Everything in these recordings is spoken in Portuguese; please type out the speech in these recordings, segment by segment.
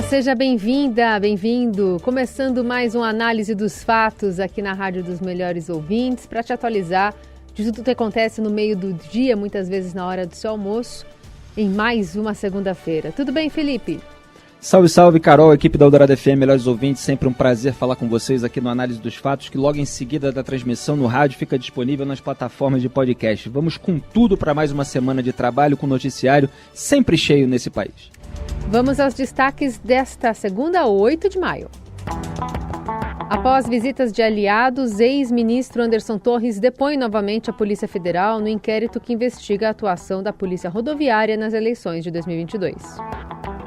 seja bem-vinda, bem-vindo. Começando mais uma análise dos fatos aqui na Rádio dos Melhores Ouvintes, para te atualizar de tudo que acontece no meio do dia, muitas vezes na hora do seu almoço, em mais uma segunda-feira. Tudo bem, Felipe? Salve, salve, Carol, equipe da Eldorado FM, Melhores Ouvintes, sempre um prazer falar com vocês aqui no Análise dos Fatos, que logo em seguida da transmissão no rádio fica disponível nas plataformas de podcast. Vamos com tudo para mais uma semana de trabalho com noticiário sempre cheio nesse país. Vamos aos destaques desta segunda, 8 de maio. Após visitas de aliados, ex-ministro Anderson Torres depõe novamente a Polícia Federal no inquérito que investiga a atuação da Polícia Rodoviária nas eleições de 2022.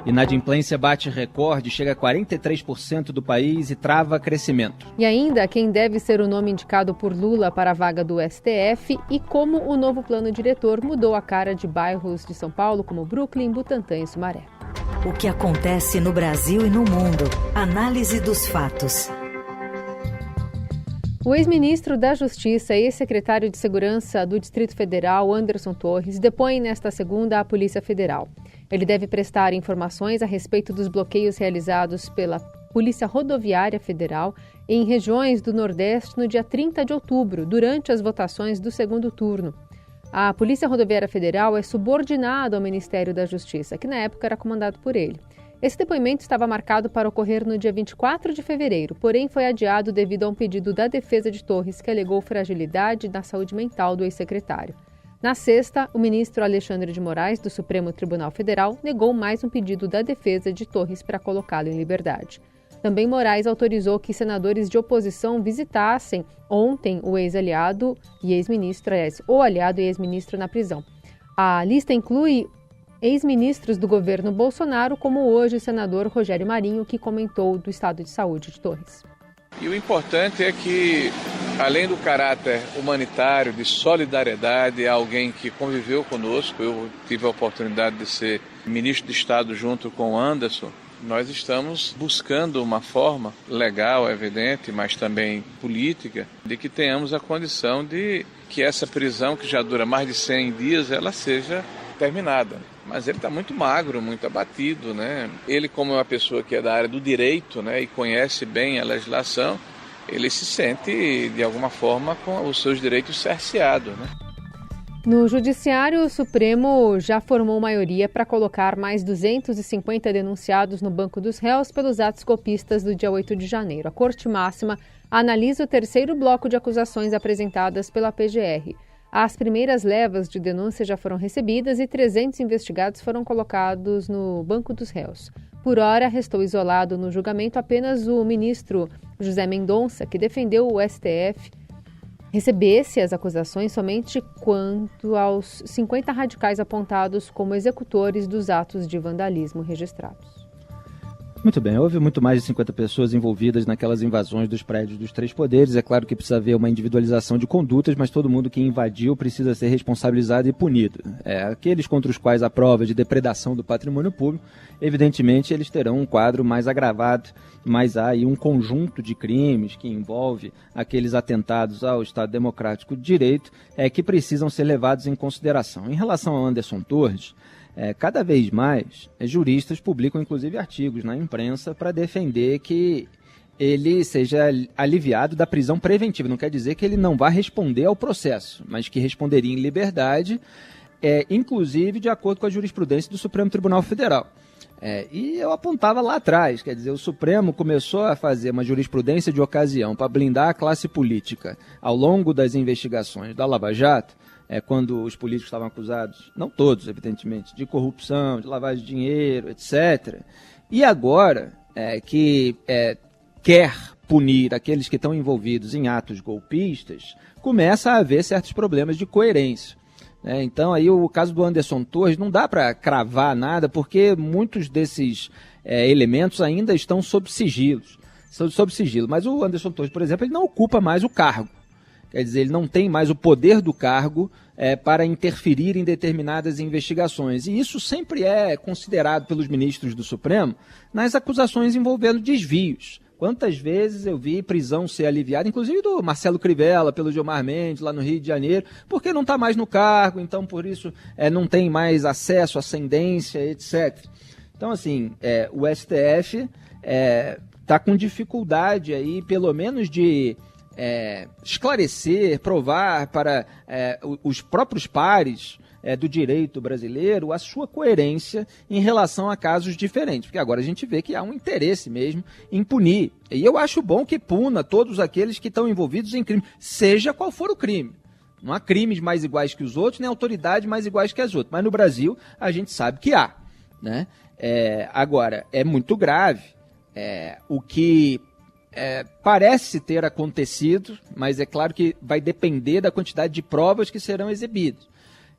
Inadimplência bate recorde, chega a 43% do país e trava crescimento. E ainda quem deve ser o nome indicado por Lula para a vaga do STF e como o novo plano diretor mudou a cara de bairros de São Paulo como Brooklyn, Butantã e Sumaré. O que acontece no Brasil e no mundo. Análise dos fatos. O ex-ministro da Justiça e ex-secretário de Segurança do Distrito Federal, Anderson Torres, depõe nesta segunda à Polícia Federal. Ele deve prestar informações a respeito dos bloqueios realizados pela Polícia Rodoviária Federal em regiões do Nordeste no dia 30 de outubro, durante as votações do segundo turno. A Polícia Rodoviária Federal é subordinada ao Ministério da Justiça, que na época era comandado por ele. Esse depoimento estava marcado para ocorrer no dia 24 de fevereiro, porém foi adiado devido a um pedido da defesa de Torres, que alegou fragilidade na saúde mental do ex-secretário. Na sexta, o ministro Alexandre de Moraes, do Supremo Tribunal Federal, negou mais um pedido da defesa de Torres para colocá-lo em liberdade. Também Moraes autorizou que senadores de oposição visitassem ontem o ex-aliado e ex-ministro, o aliado e ex-ministro na prisão. A lista inclui ex-ministros do governo Bolsonaro, como hoje o senador Rogério Marinho, que comentou do estado de saúde de Torres. E o importante é que, além do caráter humanitário, de solidariedade, é alguém que conviveu conosco. Eu tive a oportunidade de ser ministro de Estado junto com o Anderson. Nós estamos buscando uma forma legal, é evidente, mas também política, de que tenhamos a condição de que essa prisão, que já dura mais de 100 dias, ela seja terminada. Mas ele está muito magro, muito abatido, né? Ele, como é uma pessoa que é da área do direito, né, e conhece bem a legislação, ele se sente, de alguma forma, com os seus direitos cerceados, né? No Judiciário, o Supremo já formou maioria para colocar mais 250 denunciados no banco dos réus pelos atos golpistas do dia 8 de janeiro. A Corte Máxima analisa o terceiro bloco de acusações apresentadas pela PGR. As primeiras levas de denúncias já foram recebidas e 300 investigados foram colocados no banco dos réus. Por hora, restou isolado no julgamento apenas o ministro José Mendonça, que defendeu o STF recebesse as acusações somente quanto aos 50 radicais apontados como executores dos atos de vandalismo registrados. Muito bem, houve muito mais de 50 pessoas envolvidas naquelas invasões dos prédios dos três poderes. É claro que precisa haver uma individualização de condutas, mas todo mundo que invadiu precisa ser responsabilizado e punido. Aqueles contra os quais há prova de depredação do patrimônio público, evidentemente eles terão um quadro mais agravado, mas há aí um conjunto de crimes que envolve aqueles atentados ao Estado Democrático de Direito que precisam ser levados em consideração. Em relação ao Anderson Torres, cada vez mais juristas publicam inclusive artigos na imprensa para defender que ele seja aliviado da prisão preventiva. Não quer dizer que ele não vá responder ao processo, mas que responderia em liberdade, inclusive de acordo com a jurisprudência do Supremo Tribunal Federal. E eu apontava lá atrás, quer dizer, o Supremo começou a fazer uma jurisprudência de ocasião para blindar a classe política ao longo das investigações da Lava Jato, quando os políticos estavam acusados, não todos, evidentemente, de corrupção, de lavagem de dinheiro, etc. E agora, que quer punir aqueles que estão envolvidos em atos golpistas, começa a haver certos problemas de coerência. Então, aí o caso do Anderson Torres não dá para cravar nada, porque muitos desses elementos ainda estão sob sigilo. Mas o Anderson Torres, por exemplo, ele não ocupa mais o cargo. Quer dizer, ele não tem mais o poder do cargo para interferir em determinadas investigações. E isso sempre é considerado pelos ministros do Supremo nas acusações envolvendo desvios. Quantas vezes eu vi prisão ser aliviada, inclusive do Marcelo Crivella, pelo Gilmar Mendes, lá no Rio de Janeiro, porque não está mais no cargo, então por isso não tem mais acesso, ascendência, etc. Então, assim, o STF está com dificuldade aí, pelo menos de esclarecer, provar para os próprios pares do direito brasileiro a sua coerência em relação a casos diferentes, porque agora a gente vê que há um interesse mesmo em punir. E eu acho bom que puna todos aqueles que estão envolvidos em crime, seja qual for o crime. Não há crimes mais iguais que os outros, nem autoridades mais iguais que as outras, mas no Brasil a gente sabe que há, né? Agora, é muito grave o que parece ter acontecido, mas é claro que vai depender da quantidade de provas que serão exibidas.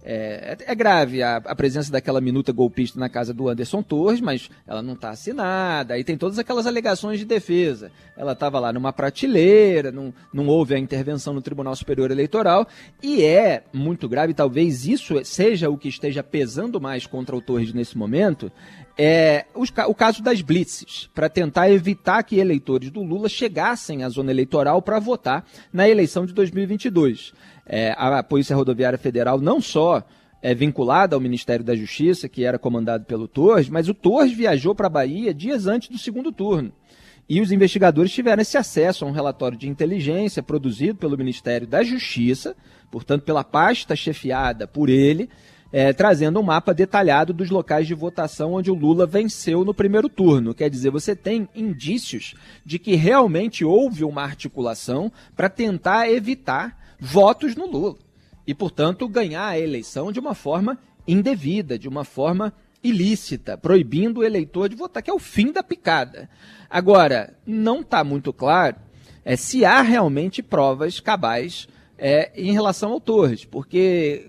É grave a presença daquela minuta golpista na casa do Anderson Torres, mas ela não está assinada, aí tem todas aquelas alegações de defesa. Ela estava lá numa prateleira, não houve a intervenção no Tribunal Superior Eleitoral, e é muito grave, talvez isso seja o que esteja pesando mais contra o Torres nesse momento, o caso das blitzes, para tentar evitar que eleitores do Lula chegassem à zona eleitoral para votar na eleição de 2022. A Polícia Rodoviária Federal não só é vinculada ao Ministério da Justiça, que era comandado pelo Torres, mas o Torres viajou para a Bahia dias antes do segundo turno. E os investigadores tiveram esse acesso a um relatório de inteligência produzido pelo Ministério da Justiça, portanto pela pasta chefiada por ele, trazendo um mapa detalhado dos locais de votação onde o Lula venceu no primeiro turno. Quer dizer, você tem indícios de que realmente houve uma articulação para tentar evitar votos no Lula e, portanto, ganhar a eleição de uma forma indevida, de uma forma ilícita, proibindo o eleitor de votar, que é o fim da picada. Agora, não está muito claro se há realmente provas cabais em relação ao Torres, porque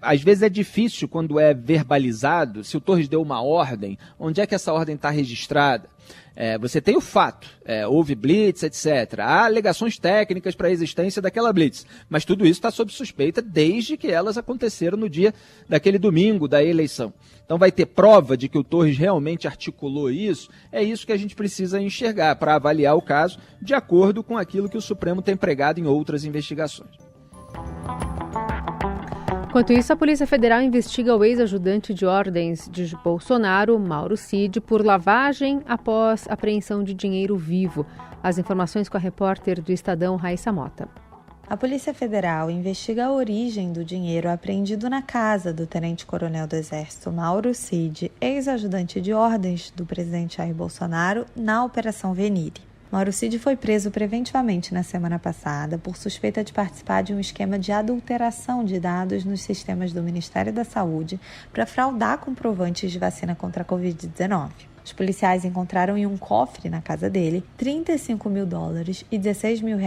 às vezes é difícil quando é verbalizado, se o Torres deu uma ordem, onde é que essa ordem está registrada? Você tem o fato, houve blitz, etc. Há alegações técnicas para a existência daquela blitz, mas tudo isso está sob suspeita desde que elas aconteceram no dia daquele domingo da eleição. Então vai ter prova de que o Torres realmente articulou isso, é isso que a gente precisa enxergar para avaliar o caso de acordo com aquilo que o Supremo tem pregado em outras investigações. Enquanto isso, a Polícia Federal investiga o ex-ajudante de ordens de Bolsonaro, Mauro Cid, por lavagem após apreensão de dinheiro vivo. As informações com a repórter do Estadão, Raíssa Mota. A Polícia Federal investiga a origem do dinheiro apreendido na casa do tenente-coronel do Exército Mauro Cid, ex-ajudante de ordens do presidente Jair Bolsonaro, na Operação Venire. Mauro Cid foi preso preventivamente na semana passada por suspeita de participar de um esquema de adulteração de dados nos sistemas do Ministério da Saúde para fraudar comprovantes de vacina contra a Covid-19. Os policiais encontraram em um cofre na casa dele $35 mil e R$16 mil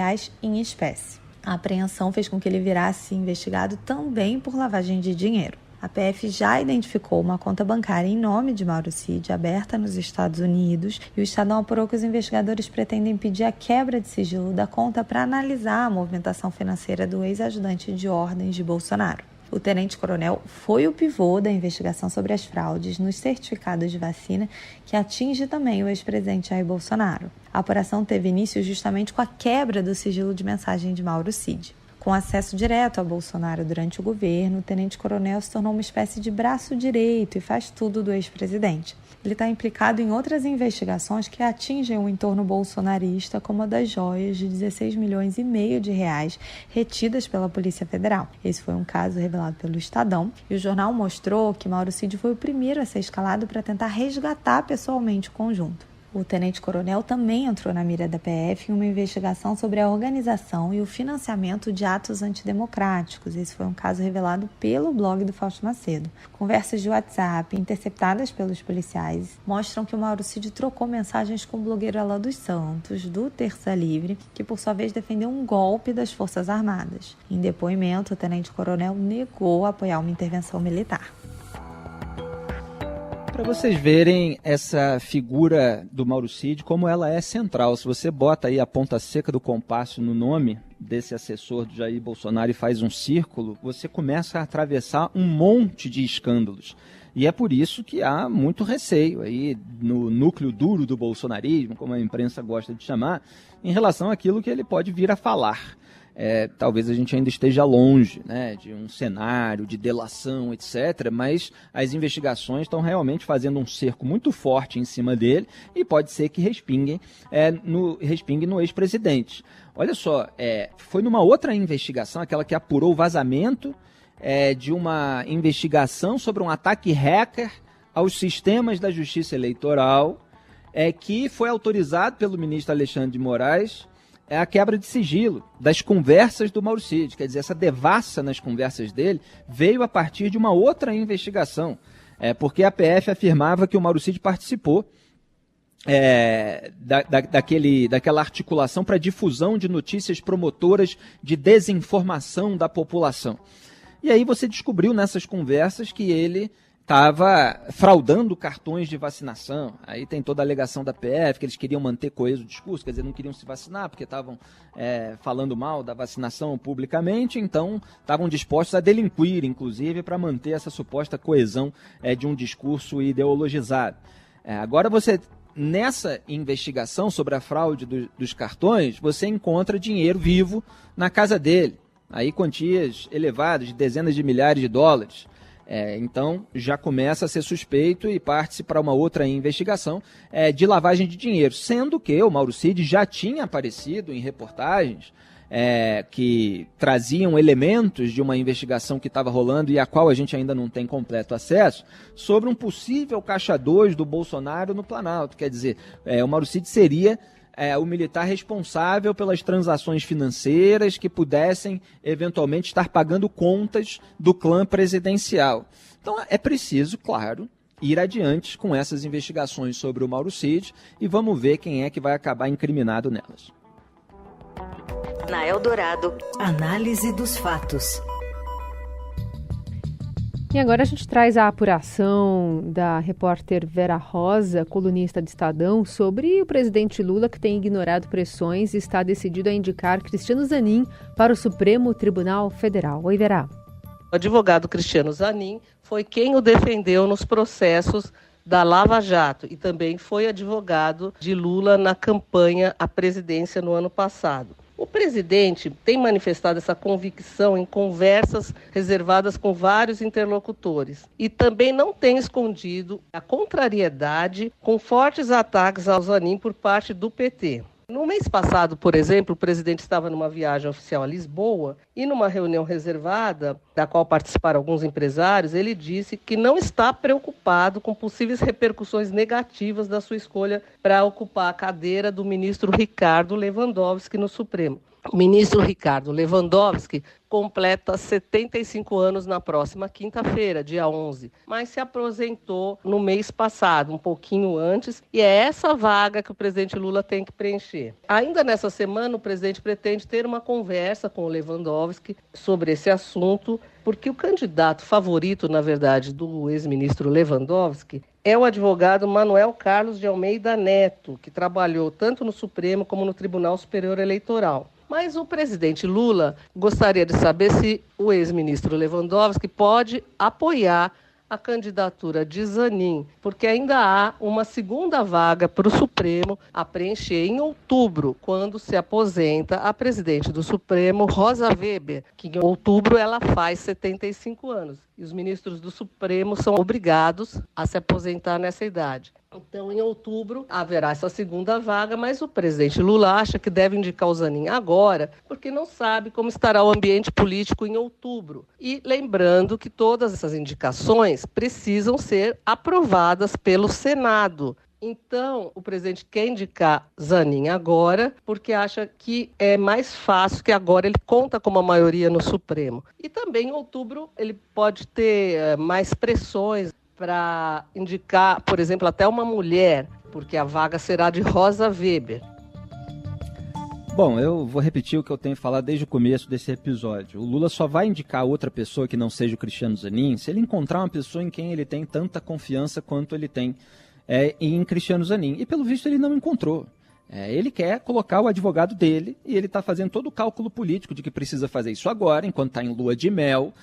em espécie. A apreensão fez com que ele virasse investigado também por lavagem de dinheiro. A PF já identificou uma conta bancária em nome de Mauro Cid, aberta nos Estados Unidos, e o Estadão apurou que os investigadores pretendem pedir a quebra de sigilo da conta para analisar a movimentação financeira do ex-ajudante de ordens de Bolsonaro. O tenente-coronel foi o pivô da investigação sobre as fraudes nos certificados de vacina, que atinge também o ex-presidente Jair Bolsonaro. A apuração teve início justamente com a quebra do sigilo de mensagem de Mauro Cid. Com acesso direto a Bolsonaro durante o governo, o tenente-coronel se tornou uma espécie de braço direito e faz tudo do ex-presidente. Ele está implicado em outras investigações que atingem o entorno bolsonarista, como a das joias de R$16,5 milhões retidas pela Polícia Federal. Esse foi um caso revelado pelo Estadão, e o jornal mostrou que Mauro Cid foi o primeiro a ser escalado para tentar resgatar pessoalmente o conjunto. O tenente-coronel também entrou na mira da PF em uma investigação sobre a organização e o financiamento de atos antidemocráticos. Esse foi um caso revelado pelo blog do Fausto Macedo. Conversas de WhatsApp interceptadas pelos policiais mostram que o Mauro Cid trocou mensagens com o blogueiro Alan dos Santos, do Terça Livre, que por sua vez defendeu um golpe das Forças Armadas. Em depoimento, o tenente-coronel negou apoiar uma intervenção militar. Para vocês verem essa figura do Mauro Cid, como ela é central. Se você bota aí a ponta seca do compasso no nome desse assessor do Jair Bolsonaro e faz um círculo, você começa a atravessar um monte de escândalos. E é por isso que há muito receio aí no núcleo duro do bolsonarismo, como a imprensa gosta de chamar, em relação àquilo que ele pode vir a falar. talvez a gente ainda esteja longe, né, de um cenário de delação, etc., mas as investigações estão realmente fazendo um cerco muito forte em cima dele e pode ser que respingue no ex-presidente. Olha só, foi numa outra investigação, aquela que apurou o vazamento de uma investigação sobre um ataque hacker aos sistemas da Justiça Eleitoral, que foi autorizado pelo ministro Alexandre de Moraes a quebra de sigilo das conversas do Mauro Cid. Quer dizer, essa devassa nas conversas dele veio a partir de uma outra investigação, porque a PF afirmava que o Mauro Cid participou daquela articulação para difusão de notícias promotoras de desinformação da população. E aí você descobriu nessas conversas que ele estava fraudando cartões de vacinação. Aí tem toda a alegação da PF, que eles queriam manter coeso o discurso, quer dizer, não queriam se vacinar porque estavam falando mal da vacinação publicamente, então estavam dispostos a delinquir, inclusive, para manter essa suposta coesão de um discurso ideologizado. Agora nessa investigação sobre a fraude dos cartões, você encontra dinheiro vivo na casa dele, aí quantias elevadas de dezenas de milhares de dólares. Então já começa a ser suspeito e parte-se para uma outra investigação de lavagem de dinheiro, sendo que o Mauro Cid já tinha aparecido em reportagens que traziam elementos de uma investigação que estava rolando e a qual a gente ainda não tem completo acesso, sobre um possível caixa 2 do Bolsonaro no Planalto. Quer dizer, o Mauro Cid seria o militar responsável pelas transações financeiras que pudessem eventualmente estar pagando contas do clã presidencial. Então é preciso, claro, ir adiante com essas investigações sobre o Mauro Cid e vamos ver quem é que vai acabar incriminado nelas. Na Eldorado, análise dos fatos. E agora a gente traz a apuração da repórter Vera Rosa, colunista de Estadão, sobre o presidente Lula, que tem ignorado pressões e está decidido a indicar Cristiano Zanin para o Supremo Tribunal Federal. Oi, Vera. O advogado Cristiano Zanin foi quem o defendeu nos processos da Lava Jato e também foi advogado de Lula na campanha à presidência no ano passado. O presidente tem manifestado essa convicção em conversas reservadas com vários interlocutores e também não tem escondido a contrariedade com fortes ataques ao Zanin por parte do PT. No mês passado, por exemplo, o presidente estava numa viagem oficial a Lisboa e numa reunião reservada, da qual participaram alguns empresários, ele disse que não está preocupado com possíveis repercussões negativas da sua escolha para ocupar a cadeira do ministro Ricardo Lewandowski no Supremo. O ministro Ricardo Lewandowski completa 75 anos na próxima quinta-feira, dia 11, mas se aposentou no mês passado, um pouquinho antes, e é essa vaga que o presidente Lula tem que preencher. Ainda nessa semana, o presidente pretende ter uma conversa com o Lewandowski sobre esse assunto, porque o candidato favorito, na verdade, do ex-ministro Lewandowski é o advogado Manuel Carlos de Almeida Neto, que trabalhou tanto no Supremo como no Tribunal Superior Eleitoral. Mas o presidente Lula gostaria de saber se o ex-ministro Lewandowski pode apoiar a candidatura de Zanin, porque ainda há uma segunda vaga para o Supremo a preencher em outubro, quando se aposenta a presidente do Supremo, Rosa Weber, que em outubro ela faz 75 anos. E os ministros do Supremo são obrigados a se aposentar nessa idade. Então, em outubro, haverá essa segunda vaga, mas o presidente Lula acha que deve indicar o Zanin agora, porque não sabe como estará o ambiente político em outubro. E lembrando que todas essas indicações precisam ser aprovadas pelo Senado. Então, o presidente quer indicar Zanin agora, porque acha que é mais fácil, que agora ele conta com uma maioria no Supremo. E também em outubro ele pode ter mais pressões para indicar, por exemplo, até uma mulher, porque a vaga será de Rosa Weber. Bom, eu vou repetir o que eu tenho falado desde o começo desse episódio. O Lula só vai indicar outra pessoa que não seja o Cristiano Zanin se ele encontrar uma pessoa em quem ele tem tanta confiança quanto ele tem em Cristiano Zanin. E pelo visto ele não encontrou. Ele quer colocar o advogado dele e ele está fazendo todo o cálculo político de que precisa fazer isso agora, enquanto está em lua de mel,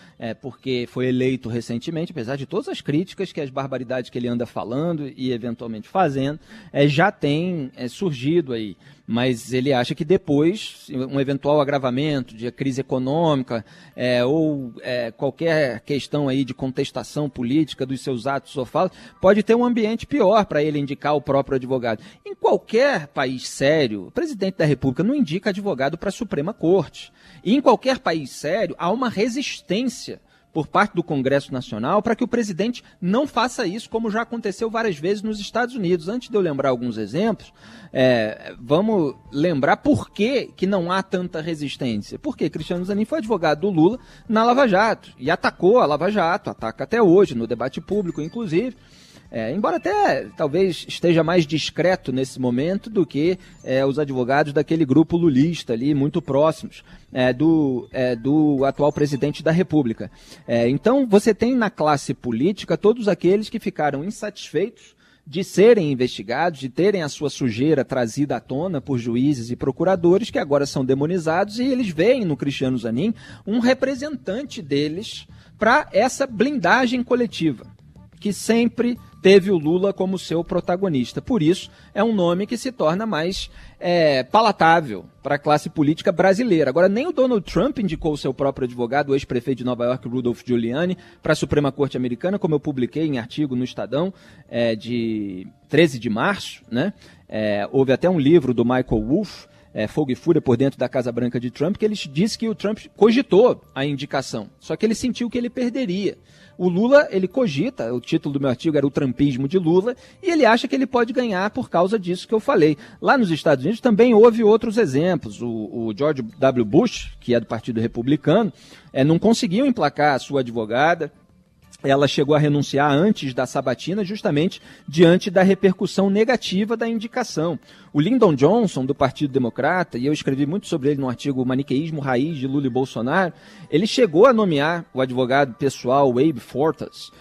porque foi eleito recentemente, apesar de todas as críticas que as barbaridades que ele anda falando e eventualmente fazendo, já tem surgido aí. mas ele acha que depois, um eventual agravamento de crise econômica ou qualquer questão aí de contestação política dos seus atos ou falas, pode ter um ambiente pior para ele indicar o próprio advogado. Em qualquer país sério, o presidente da República não indica advogado para a Suprema Corte. E em qualquer país sério, há uma resistência por parte do Congresso Nacional para que o presidente não faça isso, como já aconteceu várias vezes nos Estados Unidos. Antes de eu lembrar alguns exemplos, vamos lembrar por que não há tanta resistência. Porque Cristiano Zanin foi advogado do Lula na Lava Jato e atacou a Lava Jato, ataca até hoje, no debate público, inclusive. Embora até talvez esteja mais discreto nesse momento do que os advogados daquele grupo lulista ali, muito próximos do atual presidente da República. Então você tem na classe política todos aqueles que ficaram insatisfeitos de serem investigados, de terem a sua sujeira trazida à tona por juízes e procuradores que agora são demonizados, e eles veem no Cristiano Zanin um representante deles para essa blindagem coletiva, que sempre teve o Lula como seu protagonista. Por isso, é um nome que se torna mais palatável para a classe política brasileira. Agora, nem o Donald Trump indicou o seu próprio advogado, o ex-prefeito de Nova York, Rudolph Giuliani, para a Suprema Corte Americana, como eu publiquei em artigo no Estadão, de 13 de março. Né? Houve até um livro do Michael Wolff, Fogo e Fúria por Dentro da Casa Branca de Trump, que ele disse que o Trump cogitou a indicação, só que ele sentiu que ele perderia. O Lula, ele cogita, o título do meu artigo era O Trumpismo de Lula, e ele acha que ele pode ganhar por causa disso que eu falei. Lá nos Estados Unidos também houve outros exemplos. O George W. Bush, que é do Partido Republicano, não conseguiu emplacar a sua advogada. Ela chegou a renunciar antes da sabatina, justamente diante da repercussão negativa da indicação. O Lyndon Johnson, do Partido Democrata, e eu escrevi muito sobre ele no artigo Maniqueísmo Raiz de Lula e Bolsonaro, ele chegou a nomear o advogado pessoal Abe Fortas,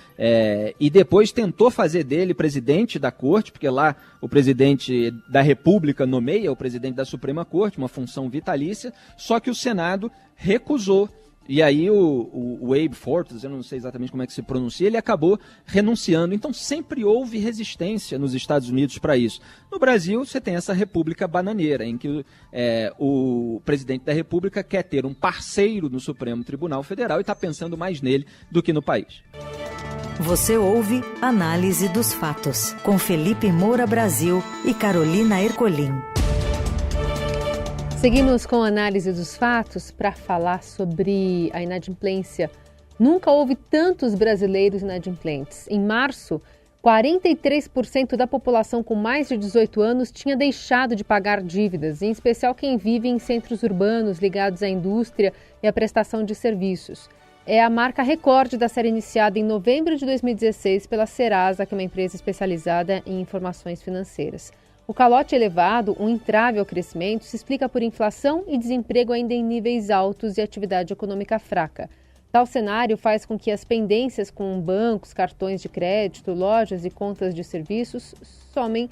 e depois tentou fazer dele presidente da corte, porque lá o presidente da República nomeia o presidente da Suprema Corte, uma função vitalícia, só que o Senado recusou. E aí o Abe Fortas, eu não sei exatamente como é que se pronuncia, ele acabou renunciando. Então sempre houve resistência nos Estados Unidos para isso. No Brasil você tem essa república bananeira, em que o presidente da República quer ter um parceiro no Supremo Tribunal Federal e está pensando mais nele do que no país. Você ouve Análise dos Fatos, com Felipe Moura Brasil e Carolina Ercolim. Seguimos com a análise dos fatos para falar sobre a inadimplência. Nunca houve tantos brasileiros inadimplentes. Em março, 43% da população com mais de 18 anos tinha deixado de pagar dívidas, em especial quem vive em centros urbanos ligados à indústria e à prestação de serviços. É a marca recorde da série iniciada em novembro de 2016 pela Serasa, que é uma empresa especializada em informações financeiras. O calote elevado, um entrave ao crescimento, se explica por inflação e desemprego ainda em níveis altos e atividade econômica fraca. Tal cenário faz com que as pendências com bancos, cartões de crédito, lojas e contas de serviços somem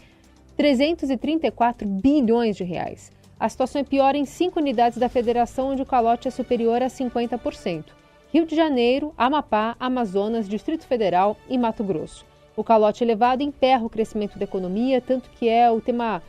334 bilhões de reais. A situação é pior em 5 unidades da federação, onde o calote é superior a 50%. Rio de Janeiro, Amapá, Amazonas, Distrito Federal e Mato Grosso. O calote elevado emperra o crescimento da economia, tanto que é o tema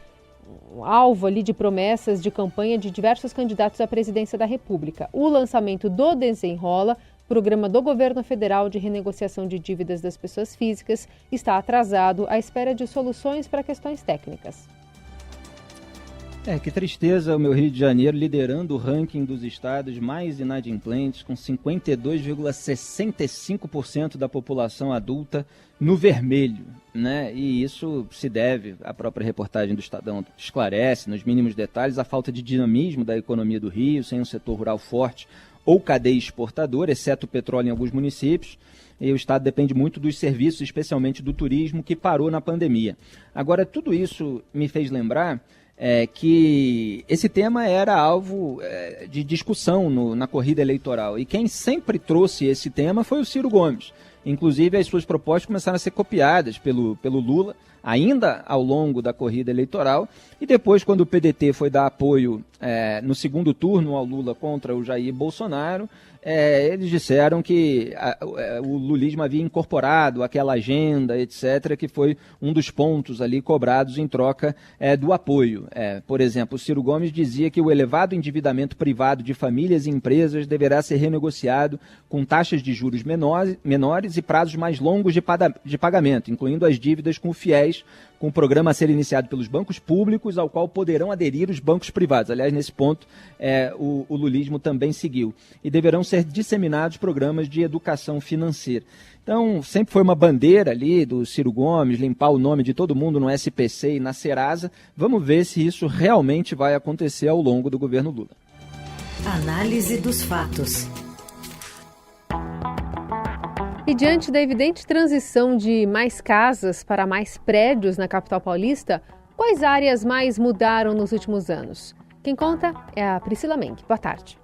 alvo ali de promessas de campanha de diversos candidatos à presidência da República. O lançamento do Desenrola, programa do governo federal de renegociação de dívidas das pessoas físicas, está atrasado à espera de soluções para questões técnicas. Que tristeza o meu Rio de Janeiro liderando o ranking dos estados mais inadimplentes, com 52,65% da população adulta no vermelho, né? E isso se deve, a própria reportagem do Estadão esclarece, nos mínimos detalhes, a falta de dinamismo da economia do Rio, sem um setor rural forte ou cadeia exportadora, exceto o petróleo em alguns municípios. E o Estado depende muito dos serviços, especialmente do turismo, que parou na pandemia. Agora, tudo isso me fez lembrar que esse tema era alvo de discussão na corrida eleitoral. E quem sempre trouxe esse tema foi o Ciro Gomes. Inclusive, as suas propostas começaram a ser copiadas pelo Lula ainda ao longo da corrida eleitoral, e depois, quando o PDT foi dar apoio no segundo turno ao Lula contra o Jair Bolsonaro, eles disseram que o lulismo havia incorporado aquela agenda, etc., que foi um dos pontos ali cobrados em troca do apoio. Por exemplo, o Ciro Gomes dizia que o elevado endividamento privado de famílias e empresas deverá ser renegociado com taxas de juros menores e prazos mais longos de pagamento, incluindo as dívidas com fiéis, com o programa a ser iniciado pelos bancos públicos, ao qual poderão aderir os bancos privados. Aliás, nesse ponto, o lulismo também seguiu. E deverão ser disseminados programas de educação financeira. Então, sempre foi uma bandeira ali do Ciro Gomes, limpar o nome de todo mundo no SPC e na Serasa. Vamos ver se isso realmente vai acontecer ao longo do governo Lula. Análise dos fatos. E diante da evidente transição de mais casas para mais prédios na capital paulista, quais áreas mais mudaram nos últimos anos? Quem conta é a Priscila Menck. Boa tarde.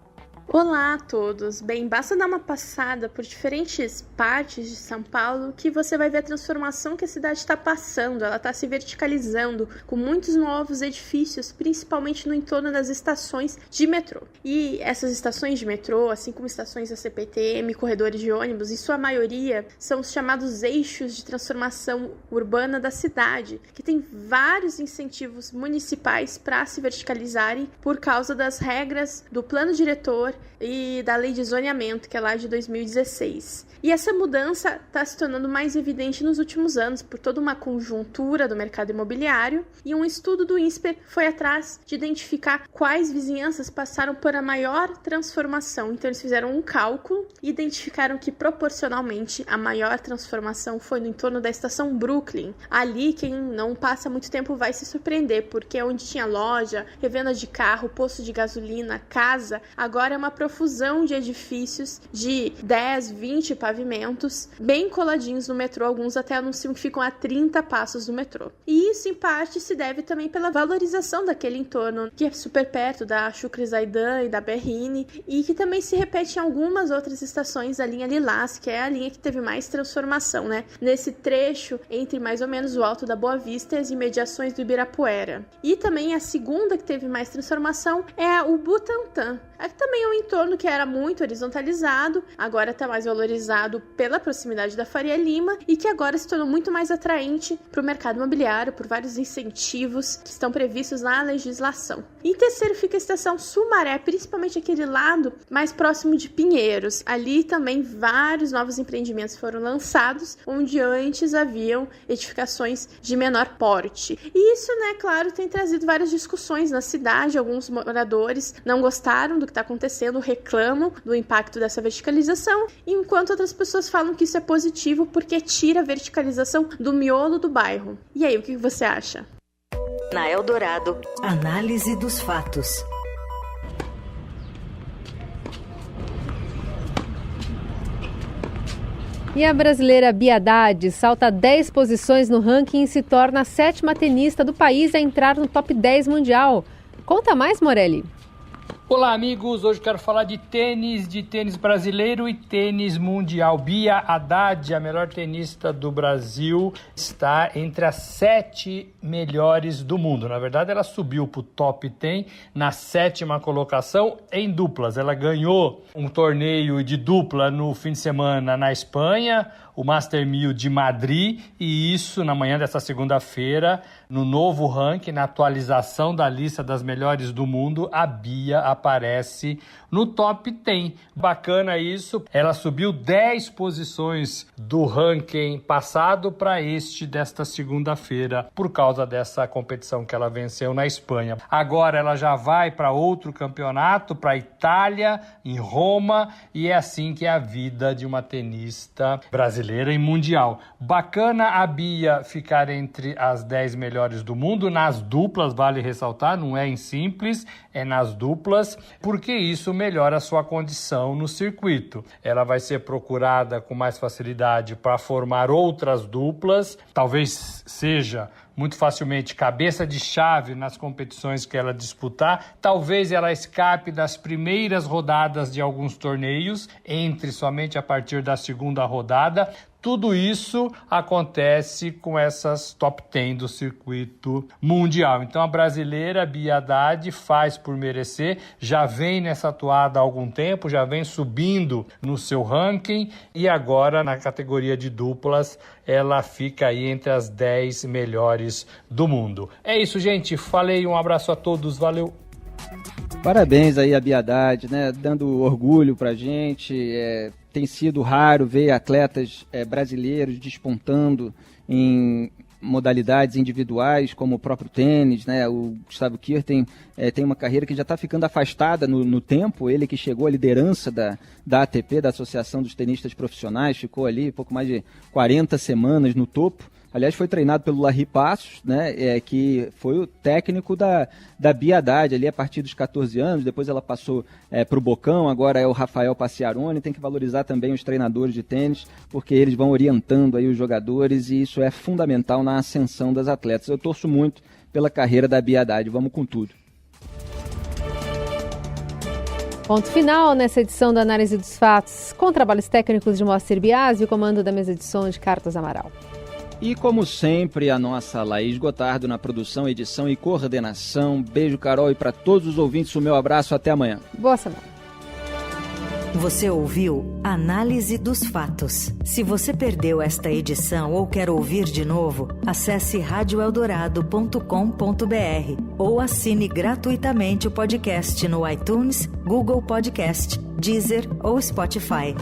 Olá a todos! Bem, basta dar uma passada por diferentes partes de São Paulo que você vai ver a transformação que a cidade está passando. Ela está se verticalizando com muitos novos edifícios, principalmente no entorno das estações de metrô. E essas estações de metrô, assim como estações da CPTM, corredores de ônibus, em sua maioria são os chamados eixos de transformação urbana da cidade, que tem vários incentivos municipais para se verticalizarem por causa das regras do plano diretor e da lei de zoneamento, que é lá de 2016. E essa mudança está se tornando mais evidente nos últimos anos por toda uma conjuntura do mercado imobiliário, e um estudo do INSPER foi atrás de identificar quais vizinhanças passaram por a maior transformação. Então eles fizeram um cálculo e identificaram que proporcionalmente a maior transformação foi no entorno da estação Brooklyn. Ali quem não passa muito tempo vai se surpreender, porque onde tinha loja, revenda de carro, posto de gasolina, casa, agora é uma profusão de edifícios de 10, 20 pavimentos, bem coladinhos no metrô, alguns até anunciam que ficam a 30 passos do metrô. E isso, em parte, se deve também pela valorização daquele entorno, que é super perto da Chucre Zaidan e da Berrini, e que também se repete em algumas outras estações da linha Lilás, que é a linha que teve mais transformação, né? Nesse trecho entre mais ou menos o Alto da Boa Vista e as imediações do Ibirapuera. E também a segunda que teve mais transformação é o Butantã. Aqui também é um entorno que era muito horizontalizado, agora está mais valorizado pela proximidade da Faria Lima e que agora se tornou muito mais atraente para o mercado imobiliário por vários incentivos que estão previstos na legislação. E em terceiro fica a estação Sumaré, principalmente aquele lado mais próximo de Pinheiros. Ali também vários novos empreendimentos foram lançados, onde antes haviam edificações de menor porte. E isso, né, claro, tem trazido várias discussões na cidade. Alguns moradores não gostaram do que está acontecendo, reclamam do impacto dessa verticalização, enquanto outras pessoas falam que isso é positivo porque tira a verticalização do miolo do bairro. E aí, o que você acha? Na Eldorado, análise dos fatos. E a brasileira Bia Haddad salta 10 posições no ranking e se torna a 7ª tenista do país a entrar no top 10 mundial. Conta mais, Morelli. Olá, amigos. Hoje quero falar de tênis brasileiro e tênis mundial. Bia Haddad, a melhor tenista do Brasil, está entre as 7 melhores do mundo. Na verdade, ela subiu para o top 10 na 7ª colocação em duplas. Ela ganhou um torneio de dupla no fim de semana na Espanha, o Master 1000 de Madrid, e isso na manhã dessa segunda-feira, no novo ranking, na atualização da lista das melhores do mundo, a Bia aparece no top 10. Bacana isso, ela subiu 10 posições do ranking passado para este desta segunda-feira, por causa dessa competição que ela venceu na Espanha. Agora ela já vai para outro campeonato, para a Itália, em Roma, e é assim que é a vida de uma tenista brasileira e mundial. Bacana a Bia ficar entre as 10 melhores do mundo, nas duplas, vale ressaltar, não é em simples, é nas duplas, porque isso melhora a sua condição no circuito. Ela vai ser procurada com mais facilidade para formar outras duplas, talvez seja muito facilmente cabeça de chave nas competições que ela disputar. Talvez ela escape das primeiras rodadas de alguns torneios, entre somente a partir da segunda rodada. tudo isso acontece com essas top 10 do circuito mundial. Então a brasileira Bia Haddad faz por merecer, já vem nessa toada há algum tempo, já vem subindo no seu ranking e agora na categoria de duplas ela fica aí entre as 10 melhores do mundo. É isso, gente. Falei, um abraço a todos, valeu! Parabéns aí a Bia Haddad, né? Dando orgulho pra gente. Tem sido raro ver atletas brasileiros despontando em modalidades individuais, como o próprio tênis, né? O Gustavo Kuerten tem uma carreira que já está ficando afastada no tempo. Ele que chegou à liderança da ATP, da Associação dos Tenistas Profissionais, ficou ali pouco mais de 40 semanas no topo. Aliás, foi treinado pelo Larry Passos, né, que foi o técnico da Bia Haddad ali a partir dos 14 anos. Depois ela passou para o Bocão, agora é o Rafael Passiaroni. Tem que valorizar também os treinadores de tênis, porque eles vão orientando aí os jogadores e isso é fundamental na ascensão das atletas. Eu torço muito pela carreira da Bia Haddad. Vamos com tudo. Ponto final nessa edição da Análise dos Fatos, com trabalhos técnicos de Moacir Biasi e o comando da mesa de som de Carlos Amaral. E como sempre, a nossa Laís Gotardo na produção, edição e coordenação. Beijo, Carol, e para todos os ouvintes, o meu abraço. Até amanhã. Boa semana. Você ouviu Análise dos Fatos. Se você perdeu esta edição ou quer ouvir de novo, acesse radioeldorado.com.br ou assine gratuitamente o podcast no iTunes, Google Podcast, Deezer ou Spotify.